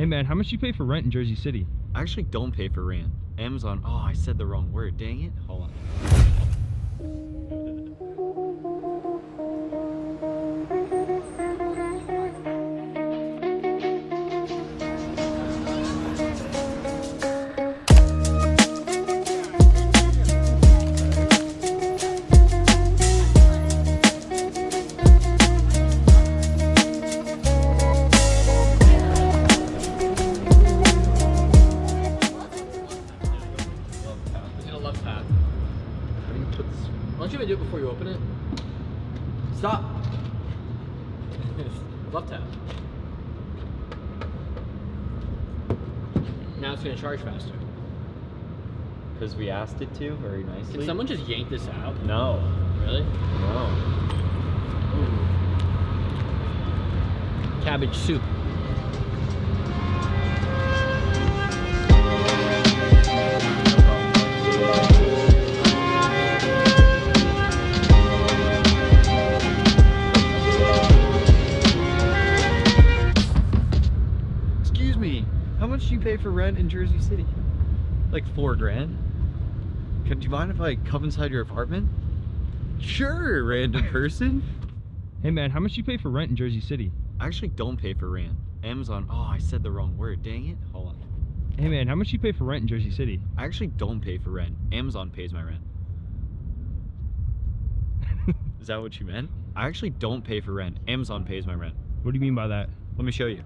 Hey man, how much do you pay for rent in Jersey City? I actually don't pay for rent. Amazon, oh, I said the wrong word, dang it. Hold on. Why don't you even do it before you open it? Stop! Love tap. Now it's gonna charge faster. Because we asked it to very nicely. Can someone just yank this out? No. Really? No. Ooh. Cabbage soup. Excuse me, how much do you pay for rent in Jersey City? Like $4 grand? Do you mind if I come inside your apartment? Sure, random person. Hey man, how much do you pay for rent in Jersey City? I actually don't pay for rent. Amazon, oh, I said the wrong word, dang it. Hold on. Hey man, how much do you pay for rent in Jersey City? I actually don't pay for rent. Amazon pays my rent. Is that what you meant? I actually don't pay for rent. Amazon pays my rent. What do you mean by that? Let me show you.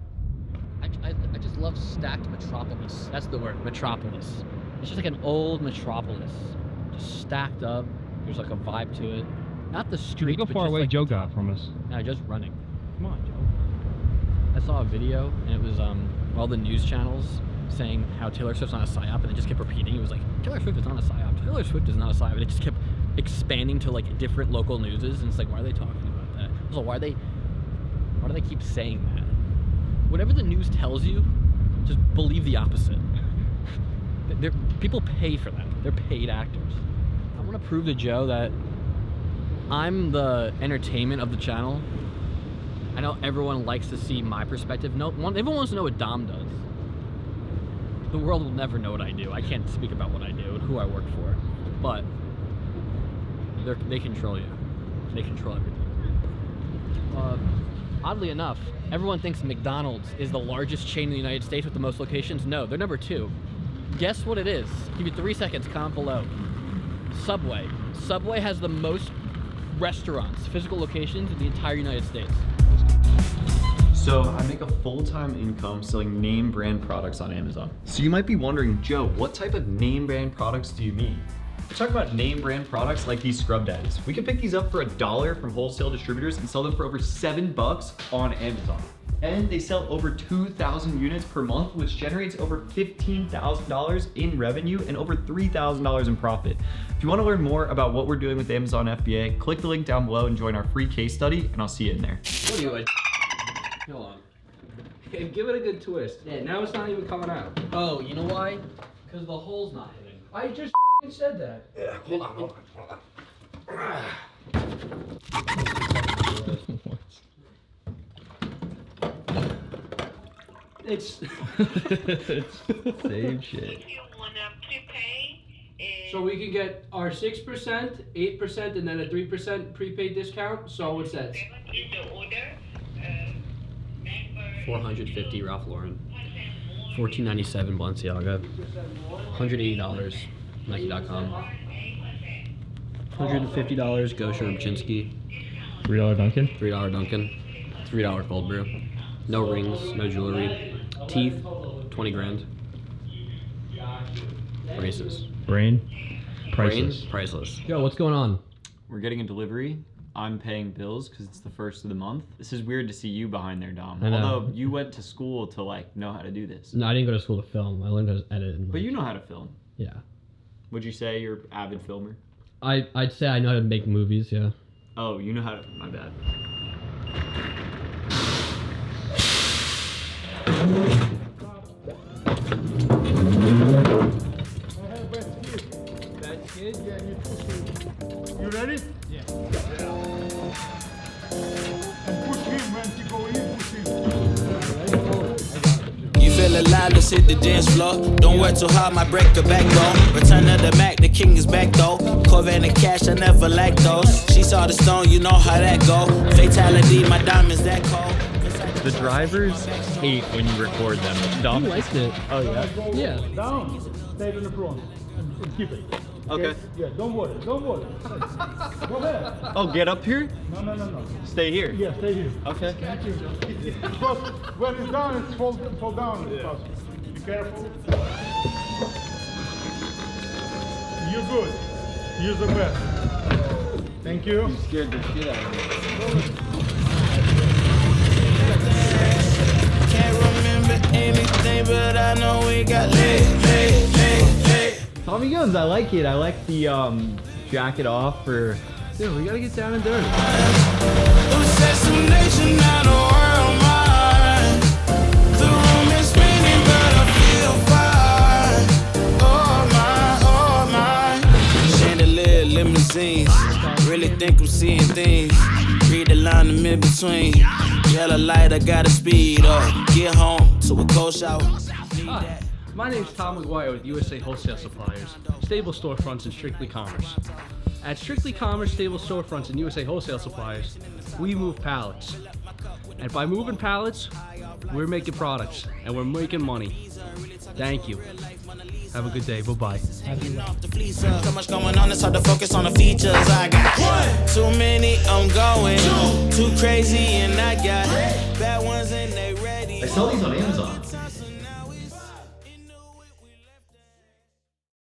I just love stacked metropolis. That's the word, metropolis. It's just like an old metropolis. Just stacked up. There's like a vibe to it. Not the street. Look how far away Joe got from us. No, just running. Come on, Joe. I saw a video and it was all the news channels saying how Taylor Swift's on a psyop, and it just kept repeating. It was like, Taylor Swift is not a psyop. Taylor Swift is not a psyop. And it just kept expanding to like different local newses, and it's like, why are they talking about that? Also, why do they keep saying that? Whatever the news tells you, just believe the opposite. People pay for that. They're paid actors. I want to prove to Joe that I'm the entertainment of the channel. I know everyone likes to see my perspective. Everyone wants to know what Dom does. The world will never know what I do. I can't speak about what I do and who I work for, but they control you. They control everything. Oddly enough, everyone thinks McDonald's is the largest chain in the United States with the most locations. No, they're number 2. Guess what it is? Give you 3 seconds, comment below. Subway. Subway has the most restaurants, physical locations in the entire United States. So I make a full-time income selling name brand products on Amazon. So you might be wondering, Joe, what type of name brand products do you mean? We're talking about name brand products like these scrub daddies. We can pick these up for $1 from wholesale distributors and sell them for over $7 on Amazon. And they sell over 2,000 units per month, which generates over $15,000 in revenue and over $3,000 in profit. If you want to learn more about what we're doing with Amazon FBA, click the link down below and join our free case study, and I'll see you in there. What are you, hold on. Hey, give it a good twist. Yeah, now it's not even coming out. Oh, you know why? Because the hole's not hitting. I just said that. Yeah, hold on. It's Same shit. If you wanna prepay, so we can get our 6%, 8%, and then a 3% prepaid discount. So what's that? is the order. $450 Ralph Lauren, $14.97 Balenciaga, $180 Nike.com, $150 Gosher Rubchinski, $3 Dunkin'? $3 Dunkin', $3 cold brew, no rings, no jewelry, teeth, 20 grand, braces, Brain? brains, Priceless. priceless. Yo, what's going on? We're getting a delivery. I'm paying bills because it's the first of the month. This is weird to see you behind there, Dom. I know. Although you went to school to like know how to do this. No, I didn't go to school to film. I learned how to edit. And, But you know how to film. Yeah. Would you say you're an avid filmer? I'd say I know how to make movies, yeah. Oh, you know how to, my bad. That's good. You ready? Yeah. And push him when he go in, push him. You feel Still alive, let's hit the dance floor. Don't work too hard, might break a backbone. Return of the Mac, the king is back though. Corvette and cash, I never lack those. She saw the stone, you know how that go. Fatality, my diamonds that cold. The drivers hate when you record them. It's dumb. He liked it. Oh yeah. Yeah. Down. Stay in the front and keep it. Okay. Yeah, don't worry. Don't worry. Go ahead. Oh, get up here? No. Stay here. Yeah, stay here. Okay. Because when it's down, it's fall down. Yeah. Be careful. You're good. You're the best. Thank you. You scared the shit out of me. Can't remember anything, but I know we got lit. Tommy guns, I like it. I like the jacket off for. Dude, we gotta get down and dirty. Assassination, not a world mine. The room is spinning, but I feel fine. Oh my. Chandelier, limousines. Really think I'm seeing things. Read the line in between. Yellow light, I gotta speed up. Get home to a cold shower. Hi, my name's Tom McGuire with USA Wholesale Suppliers, stable storefronts in Strictly Commerce. At Strictly Commerce Stable Storefronts and USA Wholesale Suppliers, we move pallets. And by moving pallets, we're making products and we're making money. Thank you. Have a good day. Bye-bye. So much going on, it's hard to focus on the features. I got too many, I'm going too crazy, and I got bad ones and they ready. I sell these on Amazon.